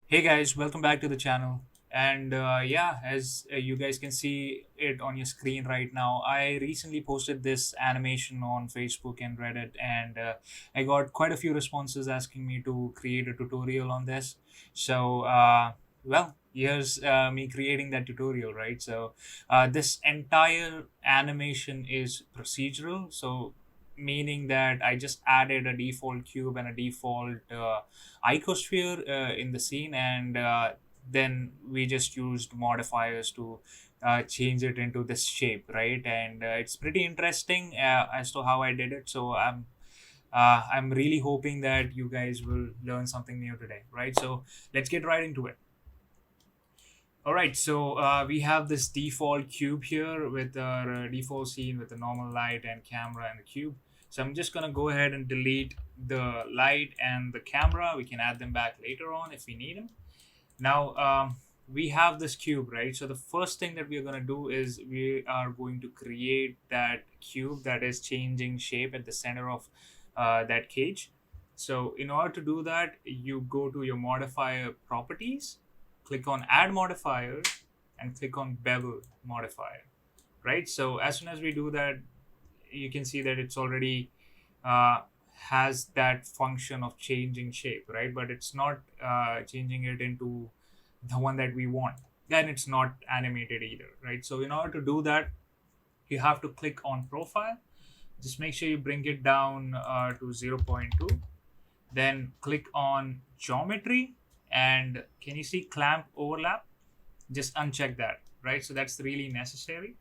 Hey guys, welcome back to the channel. And yeah, as you guys can see it on your screen right now, I recently posted this animation on Facebook and Reddit, and I got quite a few responses asking me to create a tutorial on this. So, well, here's me creating that tutorial, right? So, this entire animation is procedural. So, meaning that I just added a default cube and a default icosphere in the scene, and then we just used modifiers to change it into this shape, right? And it's pretty interesting as to how I did it. So I'm really hoping that you guys will learn something new today, right? So let's get right into it. All right, so we have this default cube here with our default scene with the normal light and camera and the cube. So I'm just gonna go ahead and delete the light and the camera. We can add them back later on if we need them. Now we have this cube, right? So the first thing that we're gonna do is we are going to create that cube that is changing shape at the center of that cage. So in order to do that, you go to your modifier properties, click on add modifier, and click on bevel modifier, right? So as soon as we do that, you can see that it's already uh, has that function of changing shape, right? But it's not changing it into the one that we want. Then it's not animated either, right? So in order to do that, you have to click on profile. Just make sure you bring it down to zero point 0.2. Then click on geometry, and can you see clamp overlap? Just uncheck that, right? So that's really necessary,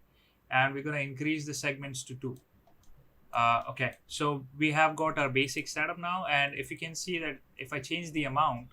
and we're going to increase the segments to 2. Okay, so we have got our basic setup now, and if you can see that if I change the amount,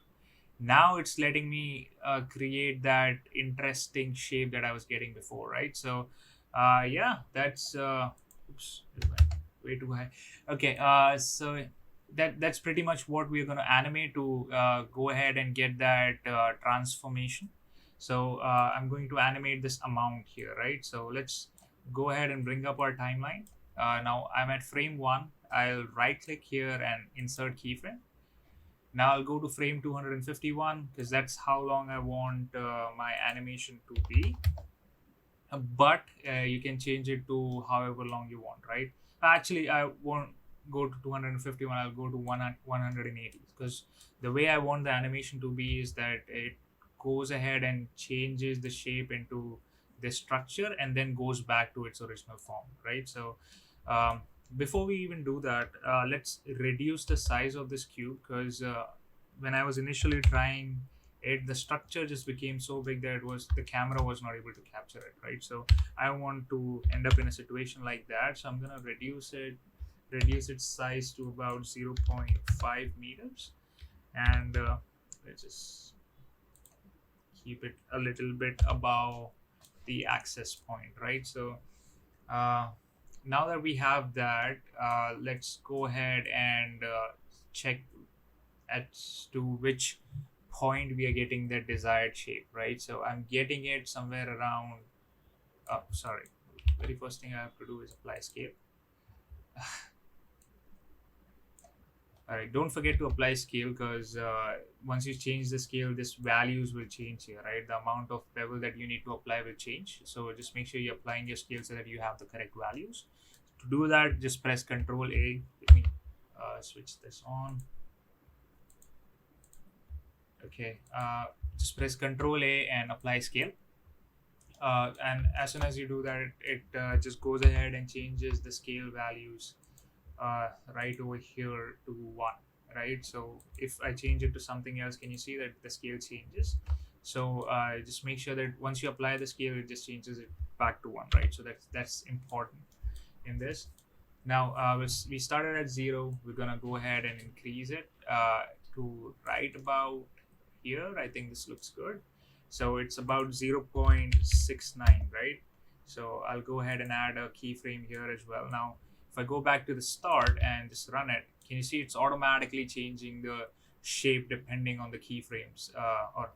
now it's letting me create that interesting shape that I was getting before, right? So yeah, that's oops, it went way too high. Okay, so that's pretty much what we're going to animate to go ahead and get that transformation. So I'm going to animate this amount here, right? So let's go ahead and bring up our timeline. Now I'm at frame 1. I'll right click here and insert keyframe. Now I'll go to frame 251 because that's how long I want my animation to be. But you can change it to however long you want, right? Actually, I won't go to 251. I'll go to 180 because the way I want the animation to be is that it goes ahead and changes the shape into this structure and then goes back to its original form, right? So um, before we even do that, let's reduce the size of this cube because when I was initially trying it, the structure just became so big that it was the camera was not able to capture it, right? So I want to end up in a situation like that, so I'm going to reduce its size to about zero point 0.5 meters, and let's just keep it a little bit above the access point, right? So uh, now that we have that, let's go ahead and check as to which point we are getting the desired shape, right? So I'm getting it somewhere around, oh, sorry. Very first thing I have to do is apply scale. All right, don't forget to apply scale because once you change the scale, this values will change here, right? The amount of bevel that you need to apply will change. So just make sure you're applying your scale so that you have the correct values. To do that, just press Control A. Let me switch this on. Okay, just press Control A and apply scale. And as soon as you do that, it just goes ahead and changes the scale values right over here to 1, right? So if I change it to something else, can you see that the scale changes? So just make sure that once you apply the scale, it just changes it back to 1, right? So that's important in this. Now we started at 0. We're gonna go ahead and increase it to right about here. I think this looks good. So it's about 0.69, right? So I'll go ahead and add a keyframe here as well. Now if I go back to the start and just run it, can you see it's automatically changing the shape depending on the keyframes, or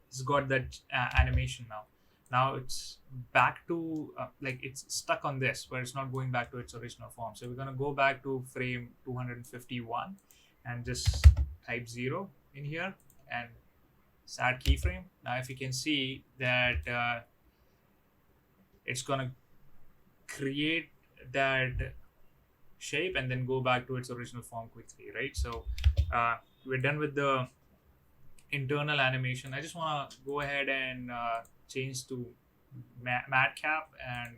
it's got that animation now. Now it's back to like it's stuck on this, but it's not going back to its original form. So we're gonna go back to frame 251 and just type 0 in here and Start keyframe. Now if you can see that it's gonna create that shape and then go back to its original form quickly, right? So we're done with the internal animation. I just want to go ahead and change to matte cap and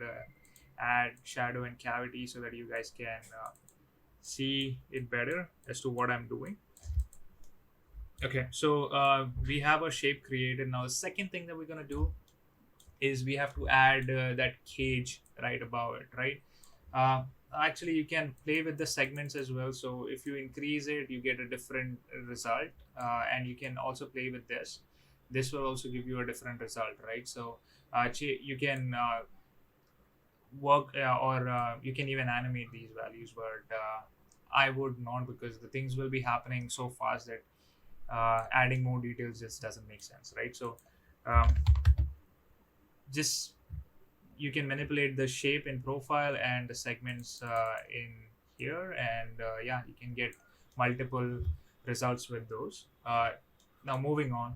add shadow and cavity so that you guys can see it better as to what I'm doing. Okay, so we have a shape created. Now the second thing that we're going to do is we have to add that cage right above it, right? uh, Actually you can play with the segments as well, so if you increase it you get a different result, and you can also play with this will also give you a different result, right? So you can work or you can even animate these values, but I would not, because the things will be happening so fast that adding more details just doesn't make sense, right? So um, just you can manipulate the shape in profile and the segments in here, and yeah, you can get multiple results with those. Now moving on,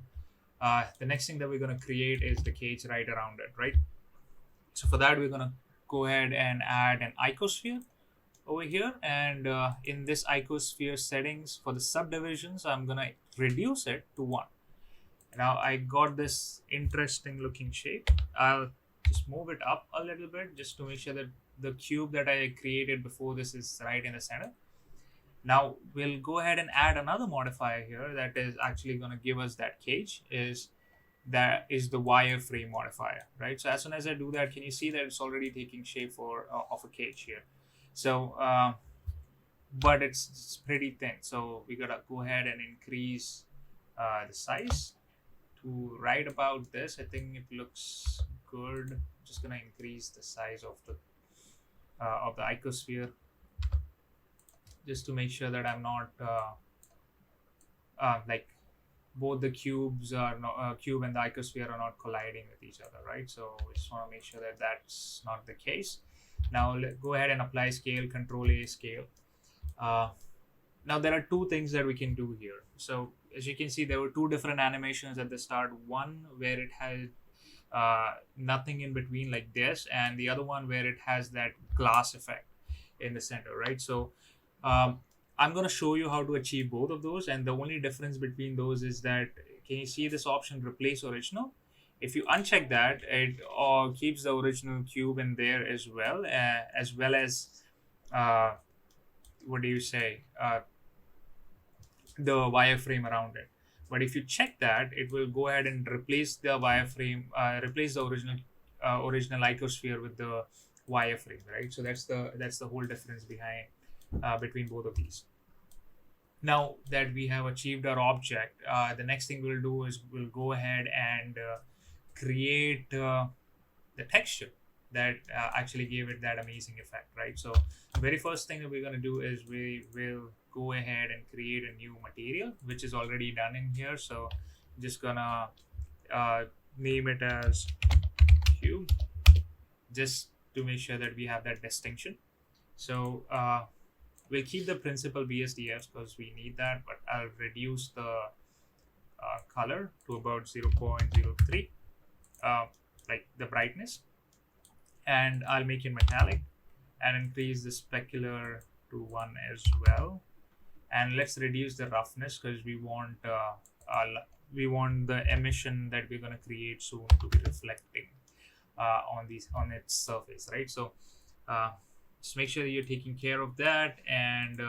the next thing that we're going to create is the cage right around it, right? So for that we're going to go ahead and add an icosphere over here, and in this icosphere settings for the subdivisions I'm going to reduce it to 1. Now I got this interesting looking shape. I'll just move it up a little bit just to make sure that the cube that I created before this is right in the center. Now we'll go ahead and add another modifier here that is actually going to give us that cage. That is the wireframe modifier, right? So as soon as I do that, can you see that it's already taking shape for of a cage here? So but it's pretty thin, so we gotta go ahead and increase the size to right about this. I think it looks good. I'm just gonna increase the size of the icosphere just to make sure that I'm not like both the cubes are not, cube and the icosphere are not colliding with each other, right? So we just want to make sure that that's not the case. Now go ahead and apply scale, control A scale. Now there are two things that we can do here. So as you can see, there were two different animations at the start. One where it had nothing in between like this, and the other one where it has that glass effect in the center, right? So I'm going to show you how to achieve both of those, and the only difference between those is that, can you see this option replace original? If you uncheck that, it keeps the original cube in there as well as uh, what do you say, the wireframe around it. But if you check that, it will go ahead and replace the wireframe, replace the original icosphere with the wireframe, right? So that's the whole difference behind between both of these. Now that we have achieved our object, the next thing we'll do is we'll go ahead and create the texture that actually gave it that amazing effect, right? So the very first thing that we're going to do is we will go ahead and create a new material, which is already done in here. So I'm just gonna name it as cube, just to make sure that we have that distinction. So we'll keep the principal BSDFs because we need that, but I'll reduce the color to about 0.03, like the brightness, and I'll make it metallic and increase the specular to 1 as well. And let's reduce the roughness because we want the emission that we're going to create soon to be reflecting on its surface, right? So just make sure that you're taking care of that, and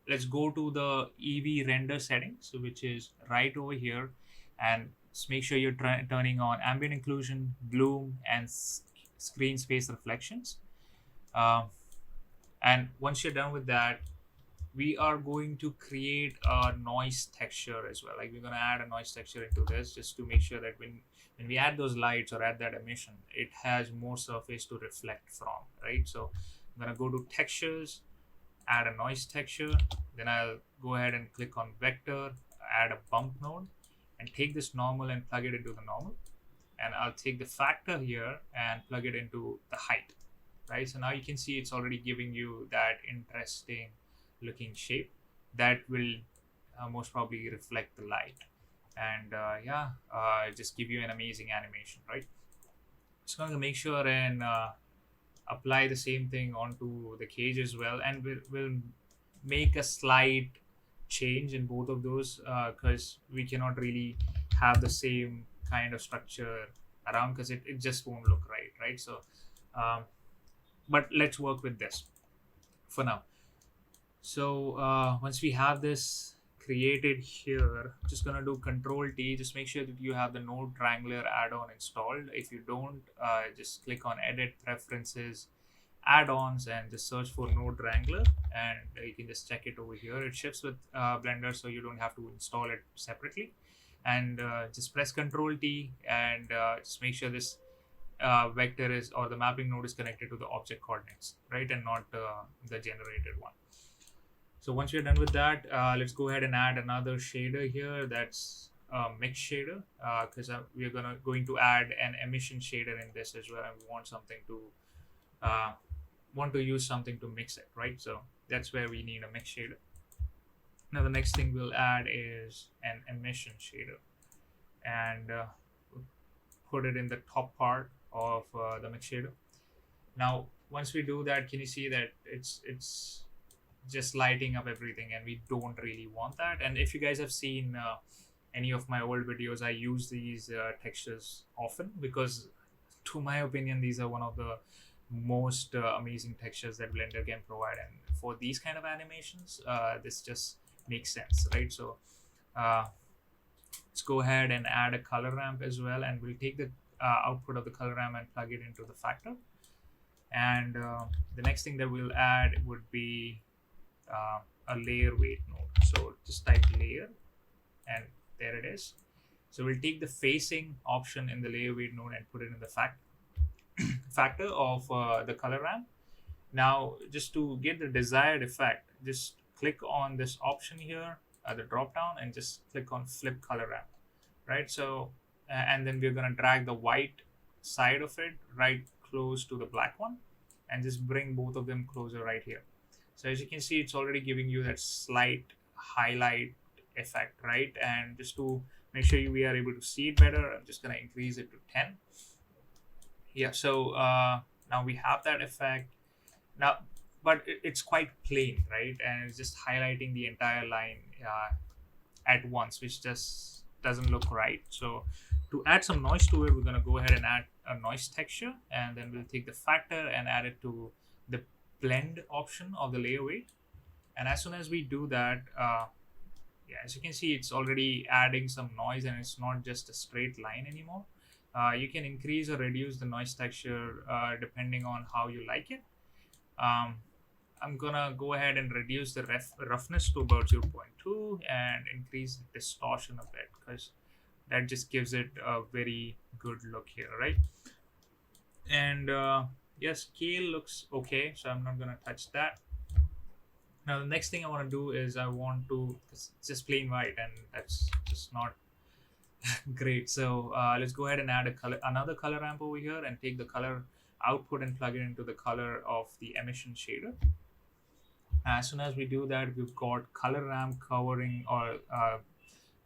let's go to the EV render settings, which is right over here, and just make sure you're turning on ambient occlusion, bloom, and screen space reflections. And once you're done with that, we are going to create a noise texture as well. Like we're going to add a noise texture into this just to make sure that when we add those lights or add that emission, it has more surface to reflect from, right? So I'm going to go to textures, add a noise texture, then I'll go ahead and click on vector, add a bump node, and take this normal and plug it into the normal. And I'll take the factor here and plug it into the height, right? So now you can see it's already giving you that interesting looking shape that will most probably reflect the light. and just give you an amazing animation, right? So I'm gonna make sure and apply the same thing onto the cage as well, and we'll make a slight change in both of those, because we cannot really have the same kind of structure around, because it just won't look right. So um, but let's work with this for now. So once we have this created here, just gonna do Control T. Just make sure that you have the Node Wrangler add-on installed. If you don't, just click on Edit, Preferences, Add-ons, and just search for Node Wrangler, and you can just check it over here. It ships with Blender, so you don't have to install it separately. And just press Control T, and just make sure this vector is, or the mapping node is connected to the object coordinates, right, and not the generated one. So once you're done with that, let's go ahead and add another shader here. That's a mix shader, because we're going to add an emission shader in this as well, and we want something to use something to mix it, right? So that's where we need a mix shader. Now the next thing we'll add is an emission shader, and put it in the top part of the mix shader. Now once we do that, can you see that it's just lighting up everything, and we don't really want that. And if you guys have seen any of my old videos, I use these textures often, because to my opinion these are one of the most amazing textures that Blender can provide, and for these kind of animations this just makes sense, right? So let's go ahead and add a color ramp as well, and we'll take the output of the color ramp and plug it into the factor. And the next thing that we'll add would be a layer weight node. So just type layer, and there it is. So we'll take the facing option in the layer weight node and put it in the factor of the color ramp. Now just to get the desired effect, just click on this option here, the drop down, and just click on flip color ramp, right? So and then we're going to drag the white side of it right close to the black one, and just bring both of them closer right here. So as you can see, it's already giving you that slight highlight effect, right? And just to make sure we are able to see it better, I'm just going to increase it to 10. Yeah, so now we have that effect now, but it's quite plain, right? And it's just highlighting the entire line at once, which just doesn't look right. So to add some noise to it, we're going to go ahead and add a noise texture, and then we'll take the factor and add it to the blend option of the layer weight. And as soon as we do that, as you can see, it's already adding some noise, and it's not just a straight line anymore. You can increase or reduce the noise texture depending on how you like it. I'm gonna go ahead and reduce the roughness to about 0.2 and increase the distortion a bit, because that just gives it a very good look here, right? And scale looks okay, so I'm not gonna touch that. Now the next thing I want to do is I want to, it's just plain white, and that's just not great. So let's go ahead and add another color ramp over here, and take the color output and plug it into the color of the emission shader. As soon as we do that, we've got color ramp covering, or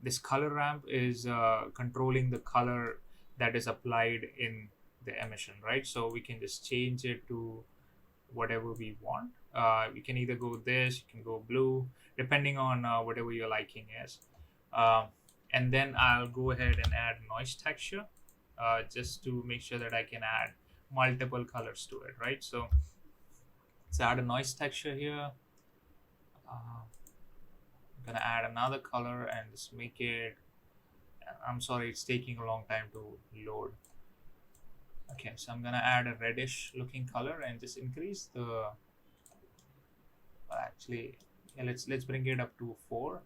this color ramp is controlling the color that is applied in the emission, right? So we can just change it to whatever we want. You can either go this, you can go blue, depending on whatever your liking is. And then I'll go ahead and add noise texture, just to make sure that I can add multiple colors to it, right? So let's add a noise texture here. I'm gonna add another color and just make it, I'm sorry, it's taking a long time to load. Okay, so I'm gonna add a reddish looking color and just increase the, let's bring it up to 4,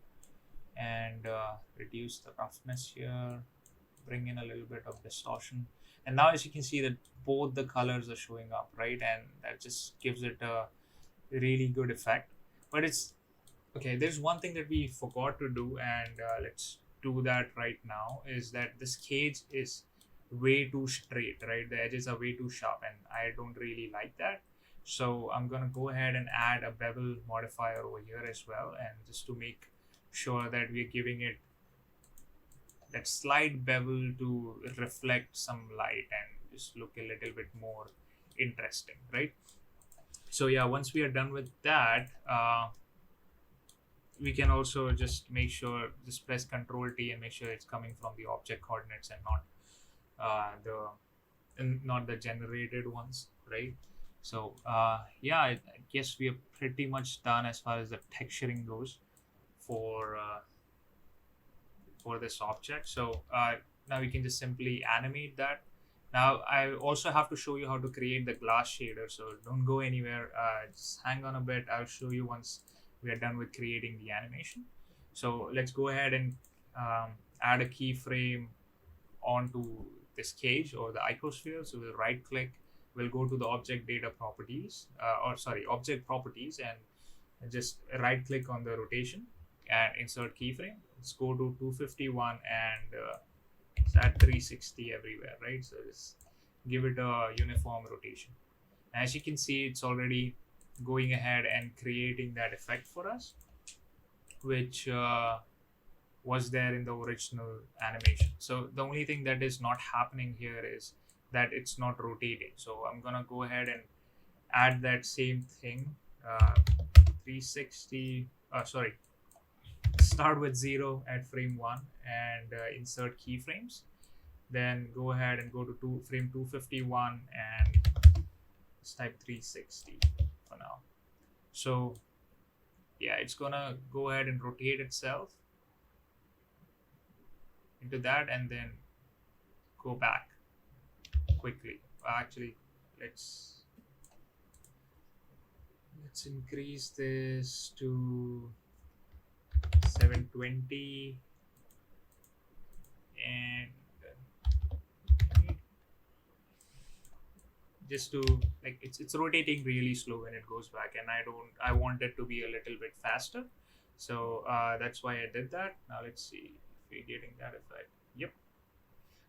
and reduce the roughness here, bring in a little bit of distortion. And now as you can see that both the colors are showing up, right? And that just gives it a really good effect. But it's okay, there's one thing that we forgot to do, and let's do that right now, is that this cage is way too straight, right? The edges are way too sharp, and I don't really like that. So I'm gonna go ahead and add a bevel modifier over here as well, and just to make sure that we're giving it that slight bevel to reflect some light and just look a little bit more interesting, right? So yeah, once we are done with that, we can also just make sure, just press Control T and make sure it's coming from the object coordinates and not the generated ones, right? So yeah, I guess we are pretty much done as far as the texturing goes for this object. So now we can just simply animate that. Now I also have to show you how to create the glass shader, so don't go anywhere. Just hang on a bit. I'll show you once we are done with creating the animation. So let's go ahead and add a keyframe onto this cage or the icosphere. So we'll right click, we'll go to the object data properties, object properties, and just right click on the rotation and insert keyframe. Let's go to 251 and it's at 360 everywhere, right? So just give it a uniform rotation. As you can see, it's already going ahead and creating that effect for us, which was there in the original animation. So the only thing that is not happening here is that it's not rotating. So I'm gonna go ahead and add that same thing, 360, start with 0 at frame 1 and insert keyframes. Then go ahead and go to frame 251 and let's type 360 for now. So yeah, it's gonna go ahead and rotate itself into that and then go back quickly. Actually, let's increase this to 720 and just to, like, it's rotating really slow when it goes back, and I want it to be a little bit faster. So that's why I did that. Now let's see if we're getting that effect. Yep.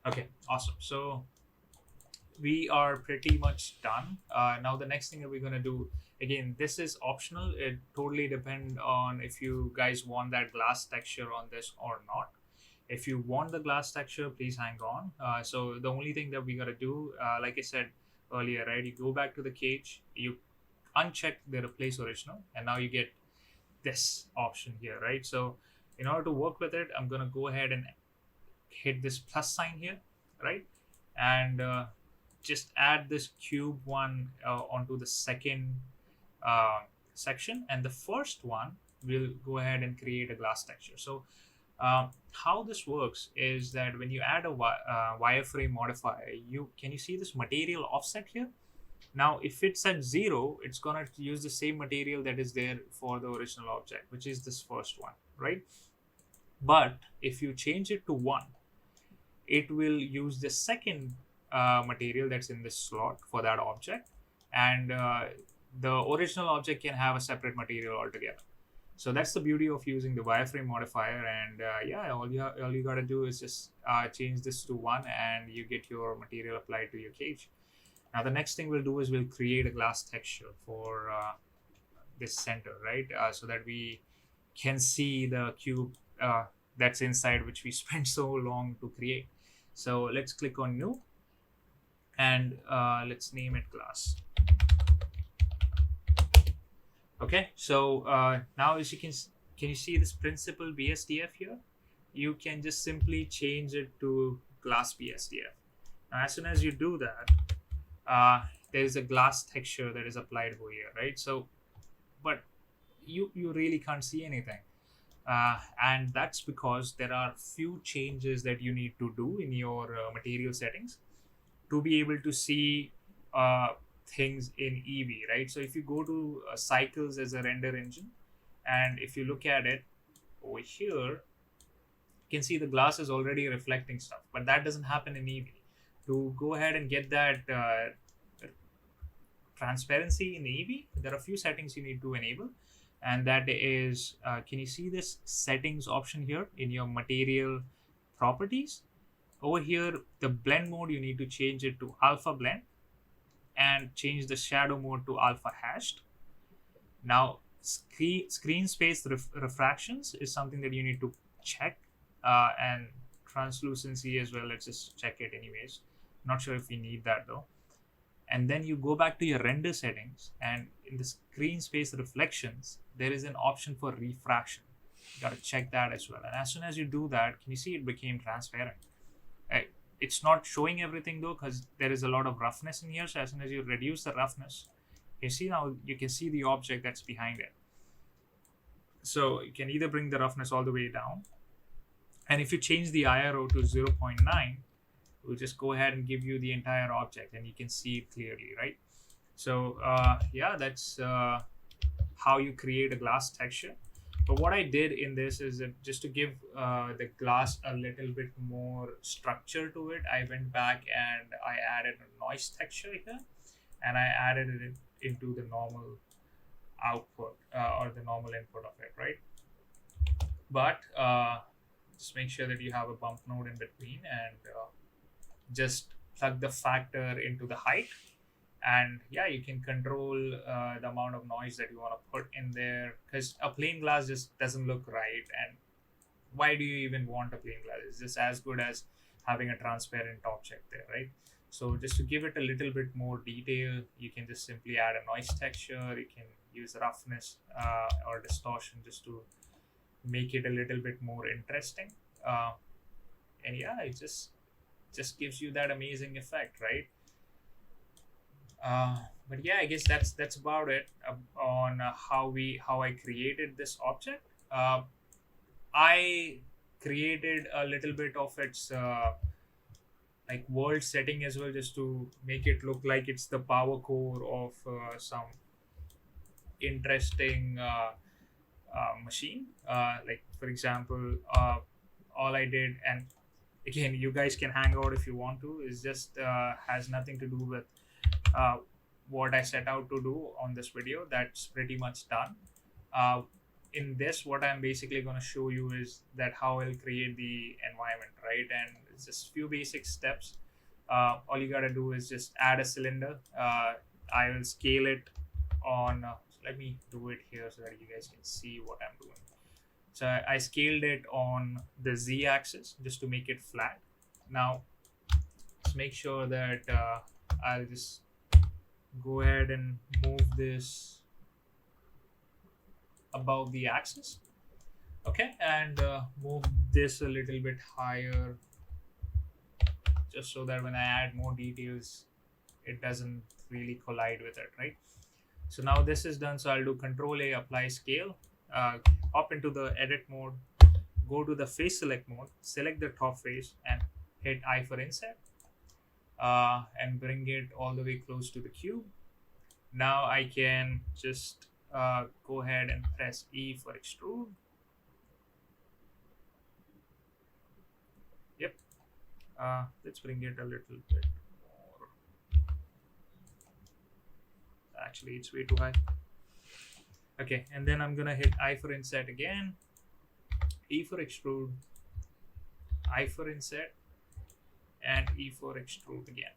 Okay, awesome. So we are pretty much done. Now the next thing that we're going to do, again, this is optional. It totally depends on if you guys want that glass texture on this or not. If you want the glass texture, please hang on. So the only thing that we got to do, like I said earlier, right, you go back to the cage, you uncheck the replace original, and now you get this option here, right? So in order to work with it, I'm going to go ahead and hit this plus sign here, right? And just add this cube one onto the second section, and the first one will go ahead and create a glass texture. So how this works is that when you add a wireframe modifier, can you see this material offset here? Now if it's at 0, it's gonna use the same material that is there for the original object, which is this first one, right? But if you change it to 1, it will use the second material that's in this slot for that object, and the original object can have a separate material altogether. So that's the beauty of using the wireframe modifier. And yeah, all you got to do is just change this to 1 and you get your material applied to your cage. Now the next thing we'll do is we'll create a glass texture for this center, right? So that we can see the cube that's inside, which we spent so long to create. So let's click on new and let's name it glass. Okay, so now as you can you see this principal BSDF here? You can just simply change it to glass BSDF. Now as soon as you do that, there is a glass texture that is applied over here, right? So, but you really can't see anything. And that's because there are few changes that you need to do in your material settings to be able to see things in Eevee, right? So if you go to cycles as a render engine, and if you look at it over here, you can see the glass is already reflecting stuff, but that doesn't happen in Eevee. To go ahead and get that transparency in Eevee, there are a few settings you need to enable, and that is, can you see this settings option here in your material properties? Over here, the blend mode, you need to change it to alpha blend and change the shadow mode to alpha hashed. Now screen space refractions is something that you need to check and translucency as well. Let's just check it anyways. Not sure if we need that though. And then you go back to your render settings, and in the screen space reflections there is an option for refraction. You got to check that as well. And as soon as you do that, can you see it became transparent? Uh, it's not showing everything though, because there is a lot of roughness in here. So as soon as you reduce the roughness, you see now you can see the object that's behind it. So you can either bring the roughness all the way down, and if you change the IRO to 0.9, we'll just go ahead and give you the entire object and you can see it clearly, right? So yeah, that's how you create a glass texture. But what I did in this is that just to give the glass a little bit more structure to it, I went back and I added a noise texture here, and I added it into the normal output or the normal input of it, right? But just make sure that you have a bump node in between, and just plug the factor into the height, and yeah, you can control the amount of noise that you want to put in there, because a plain glass just doesn't look right. And why do you even want a plain glass? It's just as good as having a transparent object there, right? So just to give it a little bit more detail, you can just simply add a noise texture. You can use roughness or distortion just to make it a little bit more interesting. And yeah, it just gives you that amazing effect, right? But yeah, I guess that's about it on how I created this object. I created a little bit of its like world setting as well, just to make it look like it's the power core of some interesting machine. Like for example, all I did, and again, you guys can hang out if you want to, is just has nothing to do with what I set out to do on this video. That's pretty much done. In this, what I'm basically going to show you is that how I'll create the environment, right? And it's just few basic steps. All you got to do is just add a cylinder. I will scale it on let me do it here so that you guys can see what I'm doing. So I scaled it on the Z axis just to make it flat. Now let's make sure that I'll just go ahead and move this above the axis. Okay, and move this a little bit higher, just so that when I add more details, it doesn't really collide with it, right? So now this is done. So I'll do Control A, apply scale, hop into the edit mode, go to the face select mode, select the top face and hit I for inset, and bring it all the way close to the cube. Now I can just go ahead and press E for extrude. Yep. Let's bring it a little bit more. Actually, it's way too high. Okay, and then I'm gonna hit I for inset again, E for extrude, I for inset, and E for extrude again.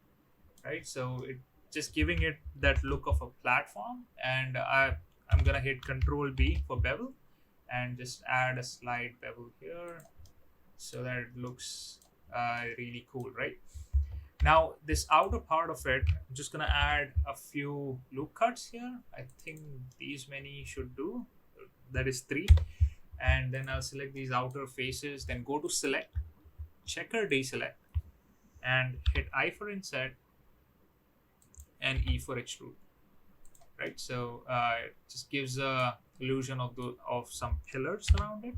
Right, so it just giving it that look of a platform. And I'm gonna hit Control B for bevel and just add a slight bevel here so that it looks really cool, right? Now this outer part of it, I'm just gonna add a few loop cuts here. I think these many should do. That is 3. And then I'll select these outer faces, then go to select, checker deselect, and hit I for inset and E for extrude. Right, so it just gives a illusion of some pillars around it.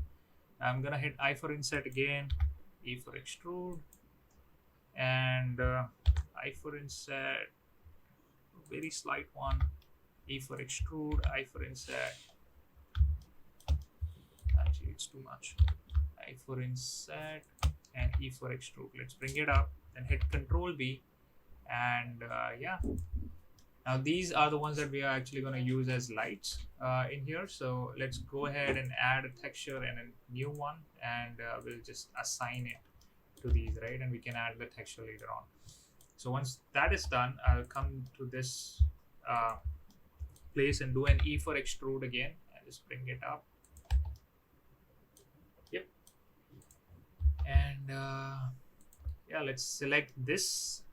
I'm gonna hit I for inset again, E for extrude, and I for inset, very slight one, E for extrude, I for inset. Actually, it's too much. I for inset and E for extrude. Let's bring it up and hit Control B, and yeah. Now these are the ones that we are actually going to use as lights in here. So let's go ahead and add a texture and a new one, and we'll just assign it to these, right? And we can add the texture later on. So once that is done, I'll come to this place and do an E for extrude again, and just bring it up. Yep. And yeah, let's select this.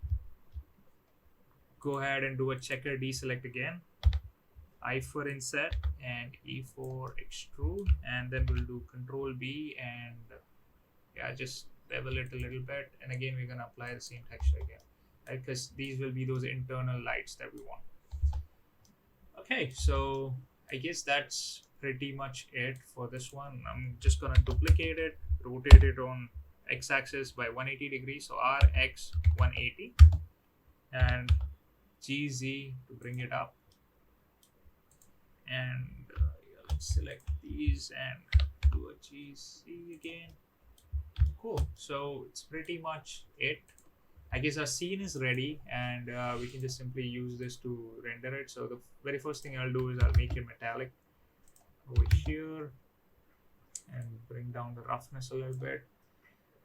Go ahead and do a checker deselect again. I for inset and E for extrude, and then we'll do Control B and yeah, just bevel it a little bit. And again, we're gonna apply the same texture again, right? Because these will be those internal lights that we want. Okay, so I guess that's pretty much it for this one. I'm just gonna duplicate it, rotate it on x-axis by 180 degrees, so RX 180, and GZ to bring it up. And yeah, let's select these and do a GZ again. Cool. So it's pretty much it. I guess our scene is ready, and we can just simply use this to render it. So the very first thing I'll do is I'll make it metallic over here and bring down the roughness a little bit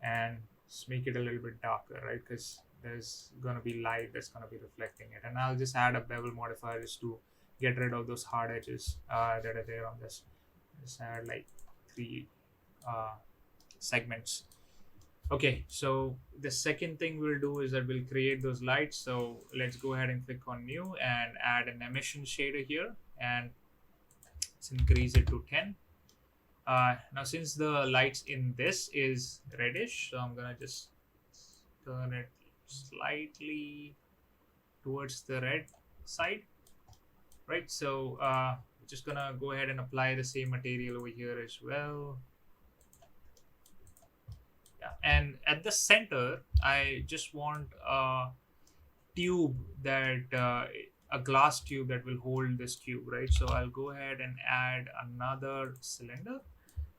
and just make it a little bit darker, right? Because there's gonna be light that's gonna be reflecting it. And I'll just add a bevel modifier just to get rid of those hard edges that are there on this. Just add like 3 segments. Okay, so the second thing we'll do is that we'll create those lights. So let's go ahead and click on new and add an emission shader here, and let's increase it to 10. Now since the lights in this is reddish, so I'm gonna just turn it slightly towards the red side, right? So just gonna go ahead and apply the same material over here as well. Yeah, and at the center I just want a tube that a glass tube that will hold this cube, right? So I'll go ahead and add another cylinder.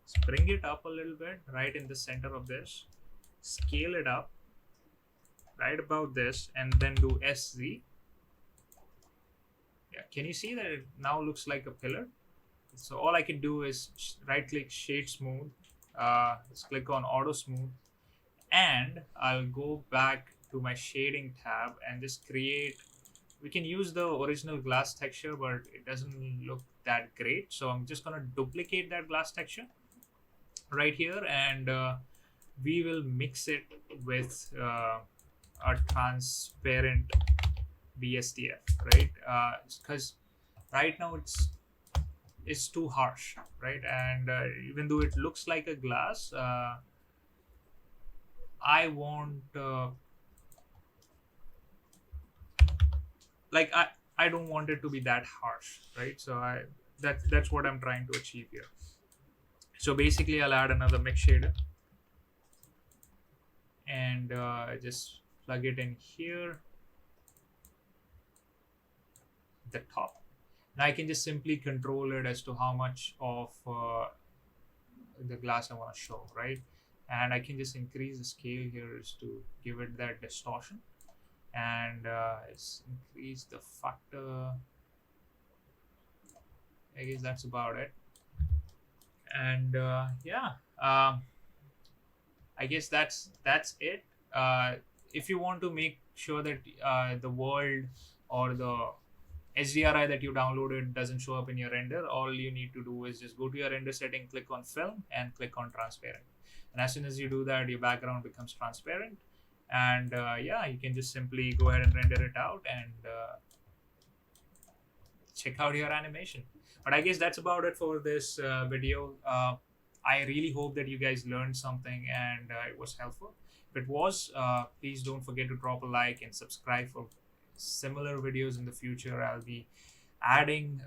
Let's bring it up a little bit right in the center of this, scale it up right about this, and then do SZ. Yeah, can you see that it now looks like a pillar? So all I can do is right click shade smooth, let's click on auto smooth, and I'll go back to my shading tab and just create. We can use the original glass texture, but it doesn't look that great, so I'm just gonna duplicate that glass texture right here, and we will mix it with a transparent BSDF, right? Because right now it's too harsh, right? And even though it looks like a glass, I want like I don't want it to be that harsh, right? So that's what I'm trying to achieve here. So basically I'll add another mix shader and just plug it in here, the top. Now I can just simply control it as to how much of the glass I want to show, right? And I can just increase the scale here is to give it that distortion, and let's increase the factor. I guess that's about it. And yeah, I guess that's it. If you want to make sure that the world or the HDRI that you downloaded doesn't show up in your render, all you need to do is just go to your render setting, click on film, and click on transparent. And as soon as you do that, your background becomes transparent. And yeah, you can just simply go ahead and render it out and check out your animation. But I guess that's about it for this video. I really hope that you guys learned something and it was helpful. If it was, please don't forget to drop a like and subscribe for similar videos in the future. I'll be adding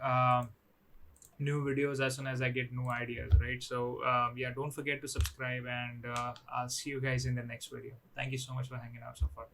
new videos as soon as I get new ideas, right? So yeah, don't forget to subscribe, and I'll see you guys in the next video. Thank you so much for hanging out so far.